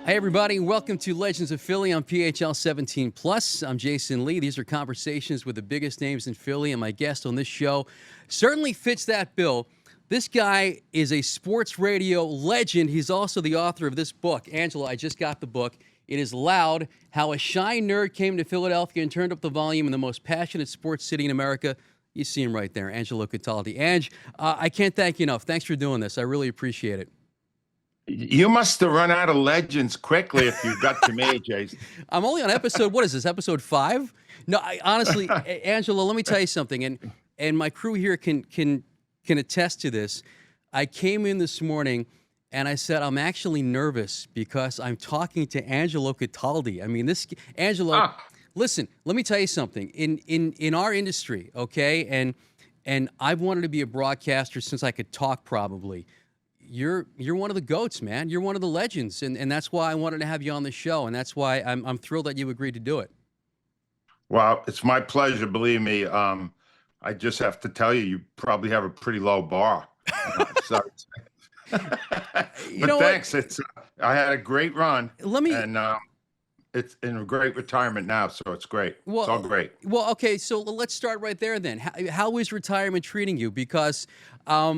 Hey, everybody. Welcome to Legends of Philly on PHL 17 Plus. I'm Jason Lee. These are conversations with the biggest names in Philly, and my guest on this show certainly fits that bill. This guy is a sports radio legend. He's also the author of this book. Angelo, I just got the book. It is Loud, How a Shy Nerd Came to Philadelphia and Turned Up the Volume in the Most Passionate Sports City in America. You see him right there, Angelo Cataldi. Ange, I can't thank you enough. Thanks for doing this. I really appreciate it. You must have run out of legends quickly if you got to me, Jason. I'm only on episode, what is this, episode 5? No, honestly, Angelo, let me tell you something, and my crew here can attest to this. I came in this morning, and I said, I'm actually nervous because I'm talking to Angelo Cataldi. I mean, Angelo, listen, let me tell you something. In our industry, okay, and I've wanted to be a broadcaster since I could talk probably. You're one of the GOATs, man. You're one of the legends, and that's why I wanted to have you on the show, and that's why I'm thrilled that you agreed to do it. Well, it's my pleasure. Believe me, I just have to tell you, you probably have a pretty low bar. So, you know thanks. what? I had a great run. And it's in a great retirement now, so it's great. Well, it's all great. Well, okay, so let's start right there then. How is retirement treating you? Because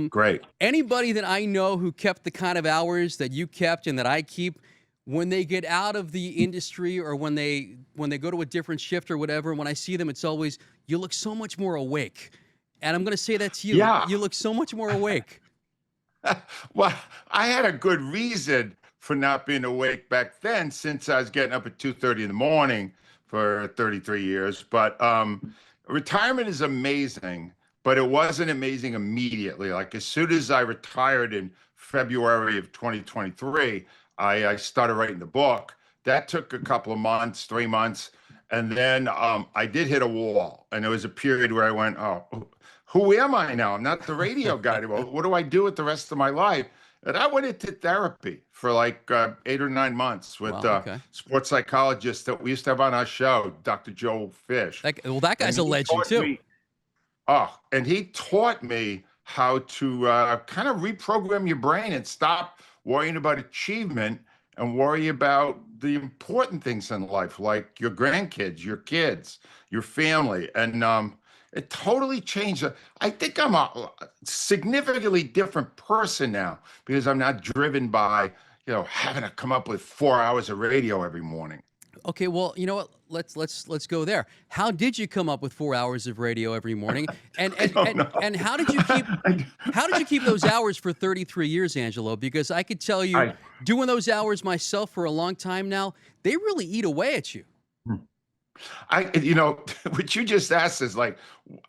Great. Anybody that I know who kept the kind of hours that you kept and that I keep, when they get out of the industry or when they go to a different shift or whatever, when I see them, it's always, you look so much more awake. And I'm going to say that to you. Yeah. You look so much more awake. Well, I had a good reason for not being awake back then, since I was getting up at 2:30 in the morning for 33 years. But retirement is amazing, but it wasn't amazing immediately. Like as soon as I retired in February of 2023, I started writing the book. That took a couple of months, 3 months. And then I did hit a wall. And there was a period where I went, oh, who am I now? I'm not the radio guy anymore. What do I do with the rest of my life? And I went into therapy for like 8 or 9 months with a sports psychologist that we used to have on our show, Dr. Joe Fish. That guy's a legend too. And he taught me how to kind of reprogram your brain and stop worrying about achievement and worry about the important things in life, like your grandkids, your kids, your family. And it totally changed. I think I'm a significantly different person now because I'm not driven by, having to come up with 4 hours of radio every morning. Okay, well, you know what? Let's go there. How did you come up with 4 hours of radio every morning? And how did you keep those hours for 33 years, Angelo? Because I could tell you, doing those hours myself for a long time now, they really eat away at you. What you just asked is like,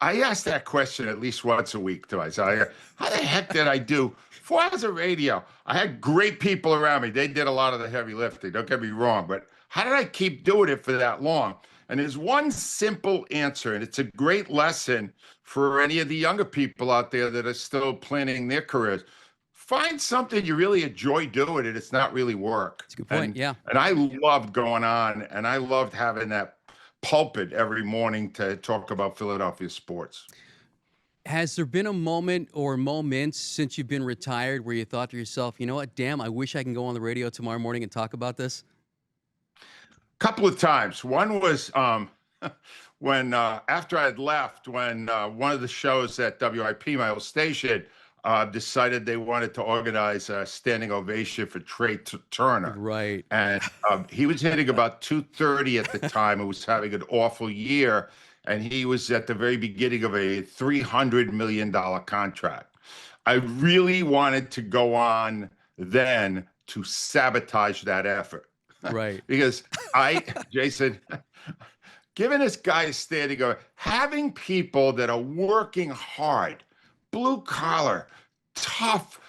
I ask that question at least once a week to myself. How the heck did I do 4 hours of radio? I had great people around me. They did a lot of the heavy lifting. Don't get me wrong, but how did I keep doing it for that long? And there's one simple answer, and it's a great lesson for any of the younger people out there that are still planning their careers. Find something you really enjoy doing, and it's not really work. That's a good point, yeah. And I loved going on, and I loved having that pulpit every morning to talk about Philadelphia sports. Has there been a moment or moments since you've been retired where you thought to yourself, you know what, damn, I wish I can go on the radio tomorrow morning and talk about this? Couple of times. One was when after I had left, when one of the shows at WIP, my old station, decided they wanted to organize a standing ovation for Trey Turner. Right. And he was hitting about 230 at the time. It was having an awful year. And he was at the very beginning of a $300 million contract. I really wanted to go on then to sabotage that effort. Right. Because Jason, giving this guy a standing ovation, having people that are working hard, blue collar, tough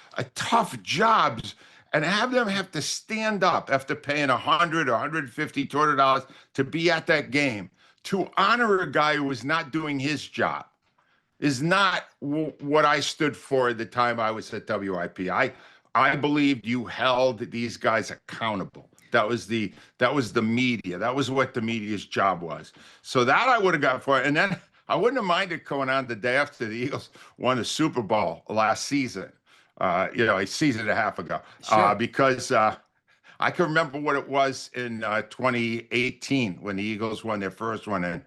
jobs, and have them have to stand up after paying $100 or $150, $200 to be at that game, to honor a guy who was not doing his job, is not what I stood for at the time I was at WIP. I believed you held these guys accountable. That was the media. That was what the media's job was. So that I would have got for it. And then I wouldn't have minded going on the day after the Eagles won the Super Bowl last season, a season and a half ago, Sure. because I can remember what it was in 2018 when the Eagles won their first one. And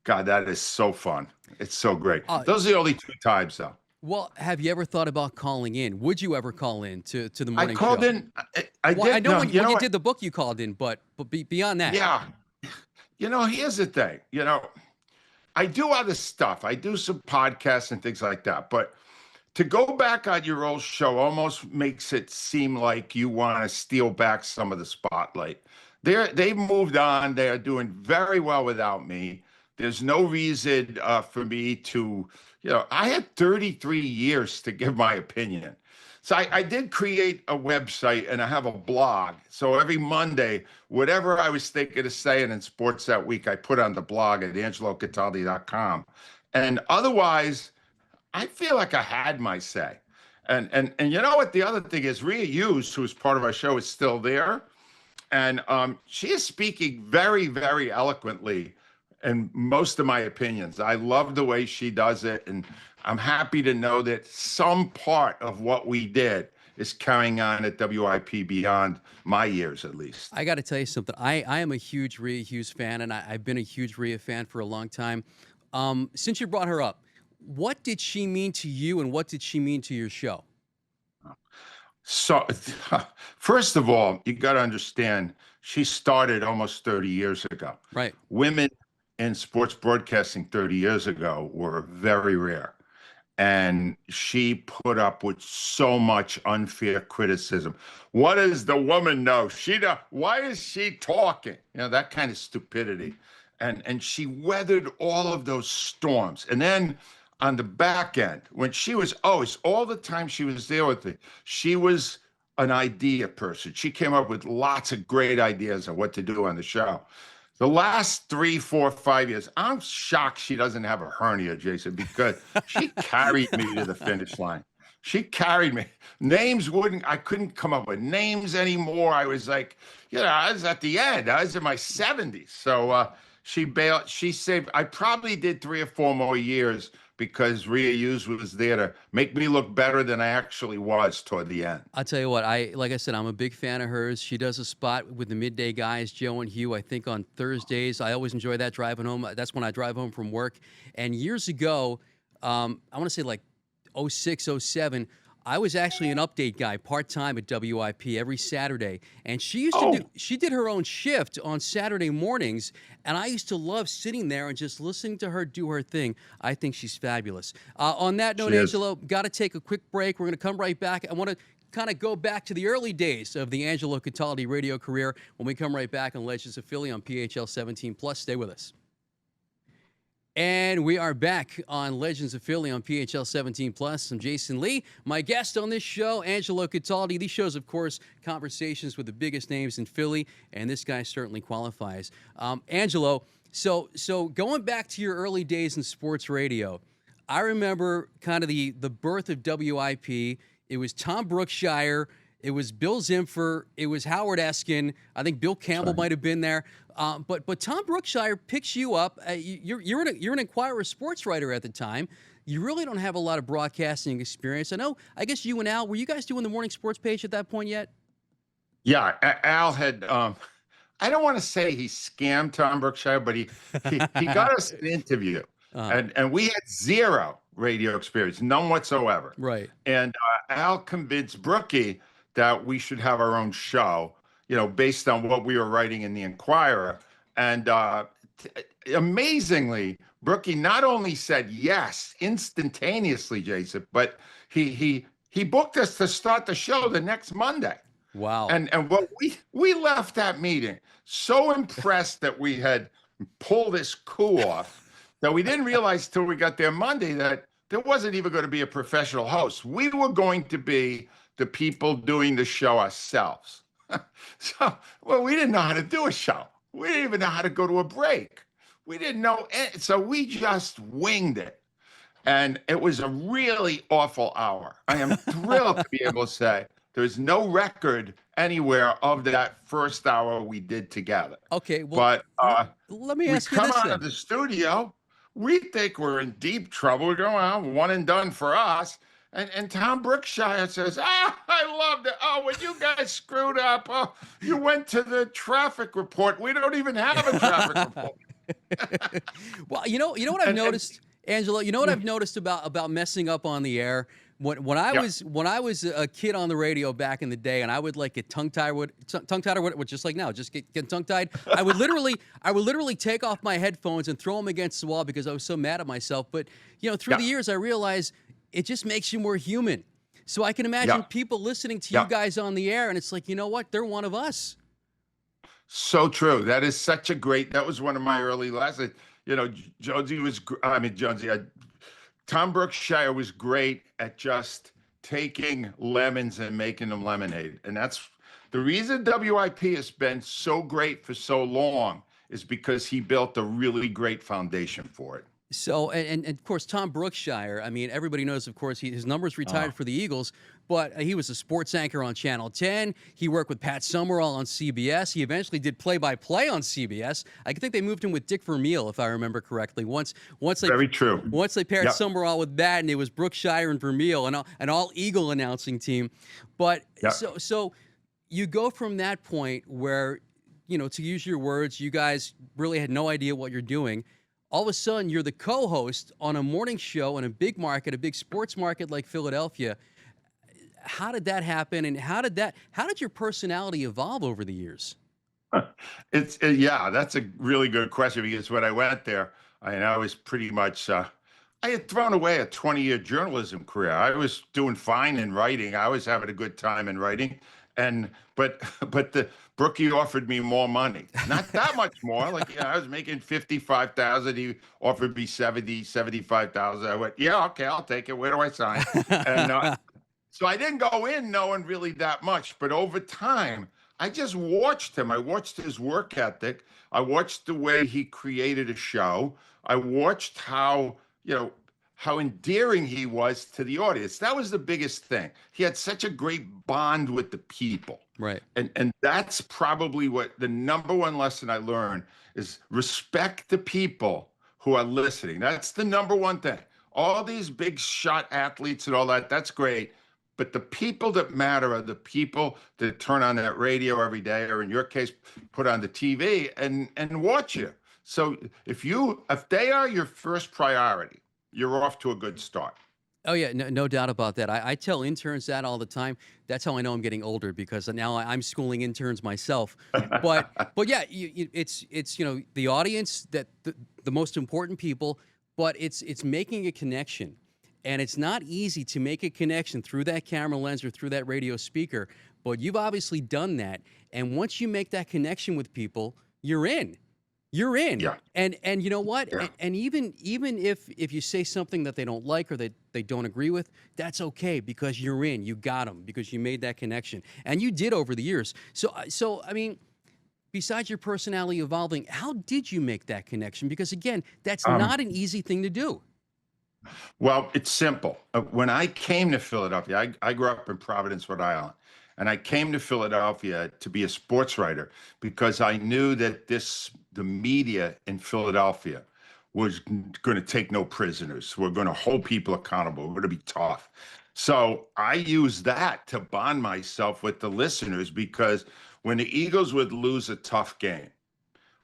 God, that is so fun. It's so great. Uh, Those are the only two times, though. well, have you ever thought about calling in? Would you ever call in to the I morning called show? in. I Well, I did. know No, when you when know you what? did the book, you called in, but beyond that, Yeah. Here's the thing. I do other stuff. I do some podcasts and things like that. But to go back on your old show almost makes it seem like you want to steal back some of the spotlight. They've moved on. They are doing very well without me. There's no reason for me to, I had 33 years to give my opinion. So I did create a website and I have a blog. So every Monday, whatever I was thinking of saying in sports that week, I put on the blog at angelocataldi.com. And otherwise, I feel like I had my say. And you know what? The other thing is Rhea Hughes, who is part of our show, is still there. And she is speaking very, very eloquently in most of my opinions. I love the way she does it. And I'm happy to know that some part of what we did is carrying on at WIP beyond my years, at least. I got to tell you something. I am a huge Rhea Hughes fan, and I've been a huge Rhea fan for a long time. Since you brought her up, what did she mean to you, and what did she mean to your show? So, first of all, you got to understand, she started almost 30 years ago. Right. Women in sports broadcasting 30 years ago were very rare. And she put up with so much unfair criticism. What does the woman know? Why is she talking? That kind of stupidity. And she weathered all of those storms. And then on the back end, when she was always, all the time she was there with me, she was an idea person. She came up with lots of great ideas on what to do on the show. The last 3, 4, 5 years, I'm shocked she doesn't have a hernia, Jason, because she carried me to the finish line. She carried me. I couldn't come up with names anymore. I was like, I was at the end. I was in my 70s. So she bailed. She saved. I probably did 3 or 4 more years because Rhea Hughes was there to make me look better than I actually was toward the end. I'll tell you what, like I said, I'm a big fan of hers. She does a spot with the midday guys, Joe and Hugh, I think on Thursdays. I always enjoy that driving home. That's when I drive home from work. And years ago, I want to say like 06, 07, I was actually an update guy part-time at WIP every Saturday. And she did her own shift on Saturday mornings. And I used to love sitting there and just listening to her do her thing. I think she's fabulous. On that note, Angelo, got to take a quick break. We're going to come right back. I want to kind of go back to the early days of the Angelo Cataldi radio career when we come right back on Legends of Philly on PHL 17+. Stay with us. And we are back on Legends of Philly on PHL 17+. I'm Jason Lee. My guest on this show, Angelo Cataldi. These shows, of course, conversations with the biggest names in Philly, and this guy certainly qualifies. Angelo, so going back to your early days in sports radio, I remember kind of the birth of WIP. It was Tom Brookshire. It was Bill Zimfer. It was Howard Eskin. I think Bill Campbell might have been there. But Tom Brookshire picks you up. You're an Inquirer sports writer at the time. You really don't have a lot of broadcasting experience. I guess you and Al, were you guys doing the morning sports page at that point yet? Yeah, Al had. I don't want to say he scammed Tom Brookshire, but he got us an interview, and we had zero radio experience, none whatsoever. Right. And Al convinced Brookie that we should have our own show, based on what we were writing in the Inquirer. And amazingly, Brookie not only said yes instantaneously, Jason, but he booked us to start the show the next Monday. Wow. And what we left that meeting so impressed that we had pulled this coup off that we didn't realize till we got there Monday that there wasn't even going to be a professional host. We were going to be the people doing the show ourselves. We didn't know how to do a show. We didn't even know how to go to a break. We didn't know it. So we just winged it. And it was a really awful hour. I am thrilled to be able to say there's no record anywhere of that first hour we did together. Okay, well, but let me ask you this. We come out then. of the studio, we think we're in deep trouble. We're going, well, one and done for us. And Tom Brookshire says, "Ah, I loved it. Oh, when you guys screwed up, oh, you went to the traffic report. We don't even have a traffic report." Well, you know what I've And noticed, Angelo. You know what I've noticed about messing up on the air. When I yeah, was a kid on the radio back in the day, and I would like get tongue tied with just like now, just get tongue tied. I would literally take off my headphones and throw them against the wall because I was so mad at myself. But through yeah, the years, I realized it just makes you more human. So I can imagine yeah, people listening to you yeah. guys on the air, and it's like, you know what? They're one of us. So true. That is such a great. That was one of my early lessons. Jonesy was. I mean, Jonesy. Tom Brookshire was great at just taking lemons and making them lemonade, and that's the reason WIP has been so great for so long. Is because he built a really great foundation for it. So, and of course, Tom Brookshire, I mean, everybody knows, of course, his numbers Uh, retired for the Eagles, but he was a sports anchor on Channel 10. He worked with Pat Summerall on CBS. He eventually did play-by-play on CBS. I think they moved him with Dick Vermeil, if I remember correctly. Once they Very true. once they paired Yep. Summerall with Madden, it was Brookshire and Vermeil, an all Eagle announcing team. But Yep. so you go from that point where, to use your words, you guys really had no idea what you're doing. All of a sudden, you're the co-host on a morning show in a big market, a big sports market like Philadelphia. How did that happen, and how did your personality evolve over the years? Yeah, that's a really good question because when I went there, I was pretty much I had thrown away a 20-year journalism career. I was doing fine in writing. I was having a good time in writing, and but the Brookie offered me more money, not that much more. Like I was making 55,000. He offered me 75,000. I went, yeah, okay, I'll take it. Where do I sign? And so I didn't go in knowing really that much, but over time, I just watched him. I watched his work ethic. I watched the way he created a show. I watched how endearing he was to the audience. That was the biggest thing. He had such a great bond with the people. Right. And that's probably what the number one lesson I learned is respect the people who are listening. That's the number one thing. All these big shot athletes and all that, that's great. But the people that matter are the people that turn on that radio every day, or in your case, put on the TV and watch you. So if they are your first priority, you're off to a good start. Oh yeah, no doubt about that. I tell interns that all the time. That's how I know I'm getting older because now I'm schooling interns myself. But yeah, it's the audience that the most important people, but it's making a connection. And it's not easy to make a connection through that camera lens or through that radio speaker, but you've obviously done that. And once you make that connection with people, you're in. You're in. Yeah. And you know what? Yeah. And even if you say something that they don't like or they don't agree with, that's okay because you're in. You got them because you made that connection. And you did over the years. So I mean, besides your personality evolving, how did you make that connection? Because again, that's Um, not an easy thing to do. Well, it's simple. When I came to Philadelphia, I grew up in Providence, Rhode Island, and I came to Philadelphia to be a sports writer because I knew that the media in Philadelphia was going to take no prisoners. We're going to hold people accountable. We're going to be tough. So I used that to bond myself with the listeners because when the Eagles would lose a tough game,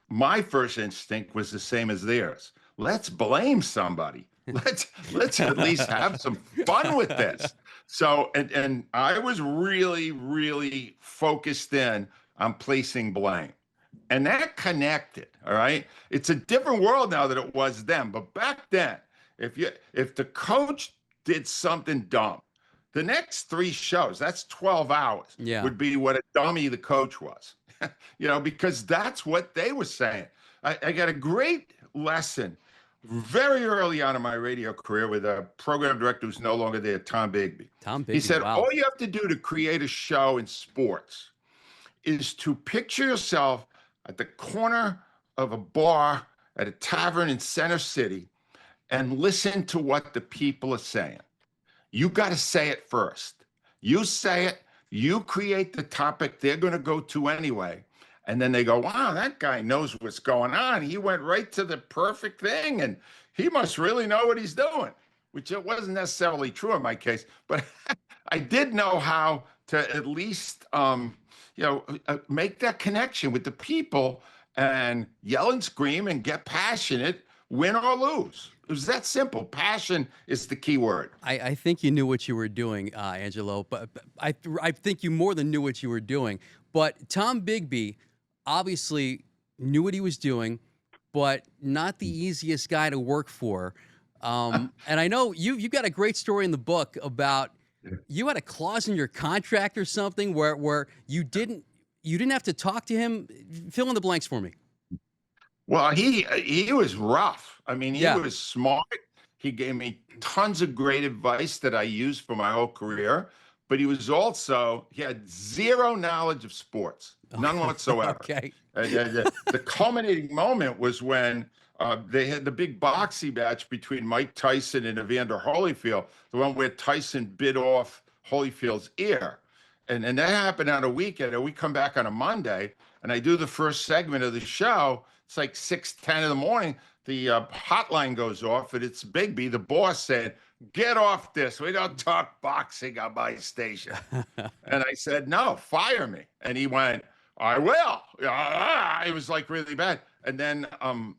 my first instinct was the same as theirs. Let's blame somebody. Let's at least have some fun with this. So and I was really, really focused in on placing blame. And that connected. All right. It's a different world now than it was then. But back then, if the coach did something dumb, the next three shows, that's 12 hours, Yeah. would be what a dummy the coach was. Because that's what they were saying. I got a great lesson very early on in my radio career with a program director who's no longer there, Tom Bigby. Tom He Bigby, said, wow. all you have to do to create a show in sports is to picture yourself at the corner of a bar at a tavern in Center City and listen to what the people are saying. You got to say it first. You say it, you create the topic they're going to go to anyway. And then they go, wow, that guy knows what's going on. He went right to the perfect thing and he must really know what he's doing. which it wasn't necessarily true in my case, but I did know how to at least, make that connection with the people and yell and scream and get passionate, win or lose. It was that simple. Passion is the key word. I think you knew what you were doing, Angelo, but I think you more than knew what you were doing. But Tom Bigby obviously knew what he was doing, but not the easiest guy to work for. And I know you got a great story in the book about you had a clause in your contract or something where you didn't have to talk to him. Fill in the blanks for me. Well, he was rough. I mean, he Yeah. was smart. He gave me tons of great advice that I used for my whole career, but he had zero knowledge of sports, none whatsoever. Okay. The culminating moment was when they had the big boxing match between Mike Tyson and Evander Holyfield, the one where Tyson bit off Holyfield's ear. And that happened on a weekend. And we come back on a Monday, and I do the first segment of the show. It's like 6:10 in the morning. The hotline goes off, and it's Bigby, the boss, saying, "Get off this. We don't talk boxing on my station." And I said, "No, fire me." And he went, "I will." It was like really bad. And then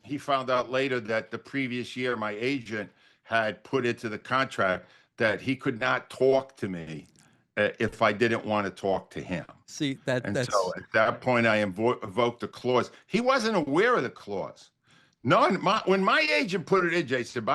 he found out later that the previous year, my agent had put into the contract that he could not talk to me if I didn't want to talk to him. See And that's so at that point, I invoked the clause. He wasn't aware of the clause. No, when my agent put it in, Jason,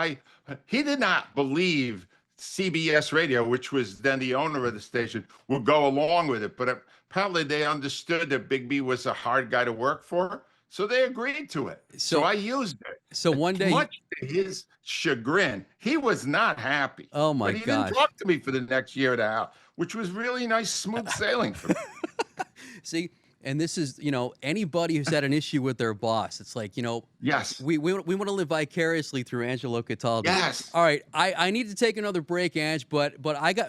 he did not believe CBS Radio, which was then the owner of the station, would go along with it. But apparently they understood that Bigby was a hard guy to work for, so they agreed to it. So I used it. so one day. Much to his chagrin, he was not happy. Oh my But he gosh. didn't talk to me for the next year and a half, which was really nice, smooth sailing for me. See, and this is, anybody who's had an issue with their boss, it's like, Yes. we want to live vicariously through Angelo Cataldi. Yes. All right, I need to take another break, Ange, but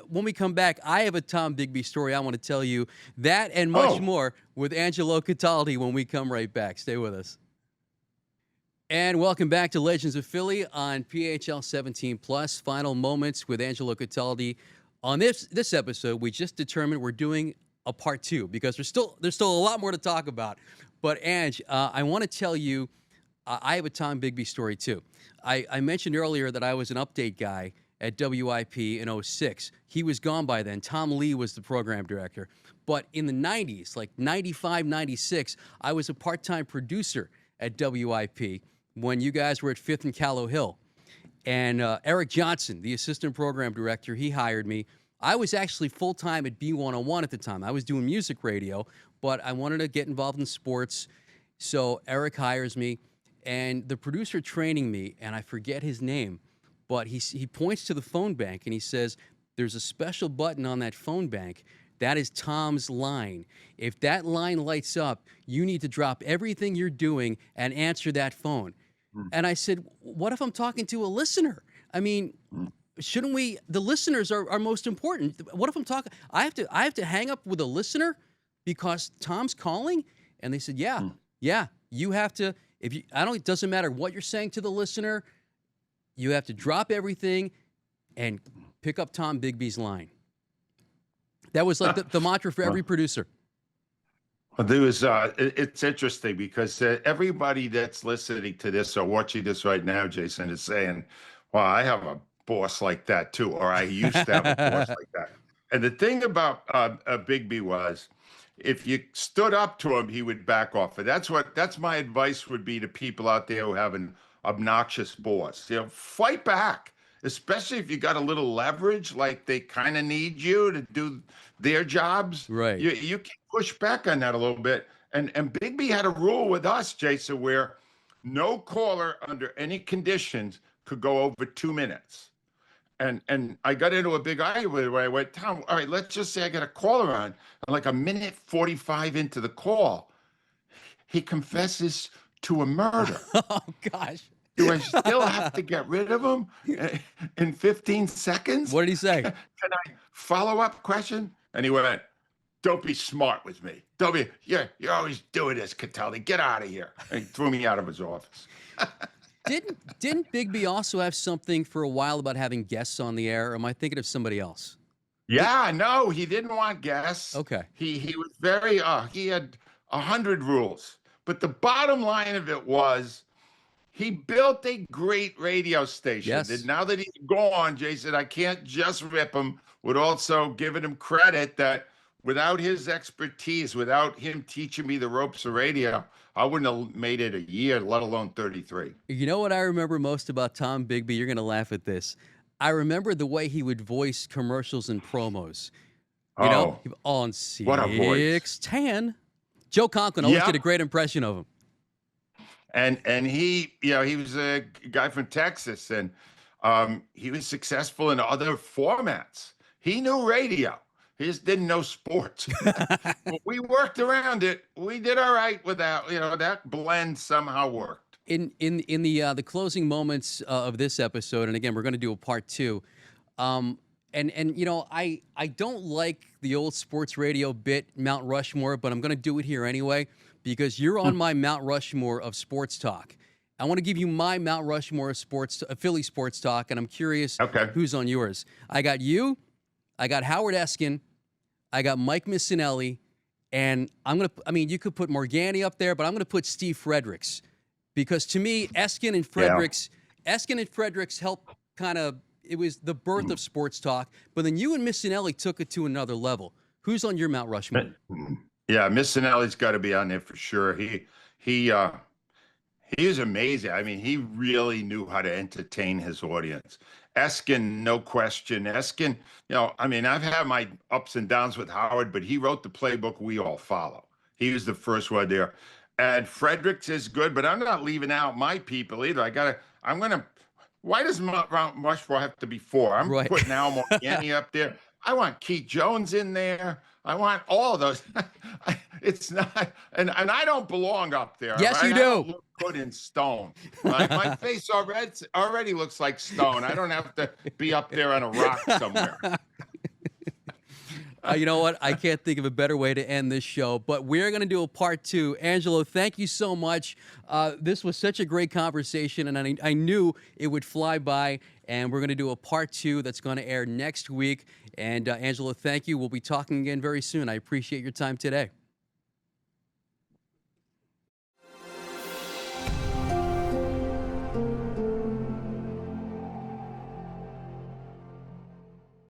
when we come back, I have a Tom Bigby story I want to tell you. That and much more with Angelo Cataldi when we come right back. Stay with us. And welcome back to Legends of Philly on PHL 17 Plus. Final moments with Angelo Cataldi. On this episode, we just determined we're doing a part 2 because there's still a lot more to talk about. But Ange, I want to tell you, I have a Tom Bigby story too. I mentioned earlier that I was an update guy at WIP in 06. He was gone by then. Tom Lee was the program director. But in the 90s, like 95, 96, I was a part-time producer at WIP when you guys were at 5th and Callow Hill. And Eric Johnson, the assistant program director, he hired me. I was actually full-time at B101 at the time. I was doing music radio, but I wanted to get involved in sports. So Eric hires me, and the producer training me, and I forget his name, but he points to the phone bank, and he says, there's a special button on that phone bank. That is Tom's line. If that line lights up, you need to drop everything you're doing and answer that phone. And I said, what if I'm talking to a listener? I mean, shouldn't we? The listeners are most important. What if I'm talking? I have to hang up with a listener because Tom's calling? And they said, yeah, you have to. It doesn't matter what you're saying to the listener. You have to drop everything and pick up Tom Bigby's line. That was like the mantra for every producer. There was, it's interesting because everybody that's listening to this or watching this right now, Jason, is saying, well, I have a boss like that too, or I used to have a boss like that. And the thing about Bigby was, if you stood up to him, he would back off. And that's my advice would be to people out there who have an obnoxious boss. Fight back, especially if you got a little leverage, like they kind of need you to do their jobs. Right. You can push back on that a little bit. And Bigby had a rule with us, Jason, where no caller under any conditions could go over 2 minutes. And I got into a big argument where I went, Tom, all right, let's just say I got a caller on. And like a minute 45 into the call, he confesses to a murder. Oh, gosh. Do I still have to get rid of him in 15 seconds? What did he say? Can I follow-up question? And he went, don't be smart with me. Don't be, you're always doing this, Cataldi. Get out of here. And he threw me out of his office. Didn't Bigby also have something for a while about having guests on the air? Or am I thinking of somebody else? Yeah, no, he didn't want guests. Okay. He was very he had 100 rules. But the bottom line of it was he built a great radio station. Yes. And now that he's gone, Jay said, I can't just rip him, would also giving him credit that without his expertise, without him teaching me the ropes of radio, I wouldn't have made it a year, let alone 33. You know what I remember most about Tom Bigby? You're going to laugh at this. I remember the way he would voice commercials and promos. You know, Oh, on what a voice. 610. Joe Conklin always Yeah. did a great impression of him. And he, he was a guy from Texas, and he was successful in other formats. He knew radio. He just didn't know sports. But we worked around it. We did all right without, that blend somehow worked. In the closing moments of this episode, and again, we're going to do a part 2. And I don't like the old sports radio bit, Mount Rushmore, but I'm going to do it here anyway because you're on my Mount Rushmore of sports talk. I want to give you my Mount Rushmore of Philly sports talk, and I'm curious who's on yours. I got you, I got Howard Eskin, I got Mike Missinelli, and you could put Morgani up there, but I'm going to put Steve Fredericks because to me, Eskin and Fredericks helped kind of. It was the birth of sports talk, but then you and Missinelli took it to another level. Who's on your Mount Rushmore? Yeah, Missinelli's got to be on there for sure. He is amazing. I mean, he really knew how to entertain his audience. Eskin, no question. Eskin, I've had my ups and downs with Howard, but he wrote the playbook we all follow. He was the first one there. And Fredericks is good, but I'm not leaving out my people either. Why does Mount Rushmore have to be 4? I'm putting Al Morgani up there. I want Keith Jones in there. I want all of those. It's not, and I don't belong up there. Yes, right? you I do. don't look good in stone. My face already looks like stone. I don't have to be up there on a rock somewhere. You know what? I can't think of a better way to end this show, but we're going to do a part 2. Angelo, thank you so much. This was such a great conversation, and I knew it would fly by, and we're going to do a part 2 that's going to air next week. And Angelo, thank you. We'll be talking again very soon. I appreciate your time today.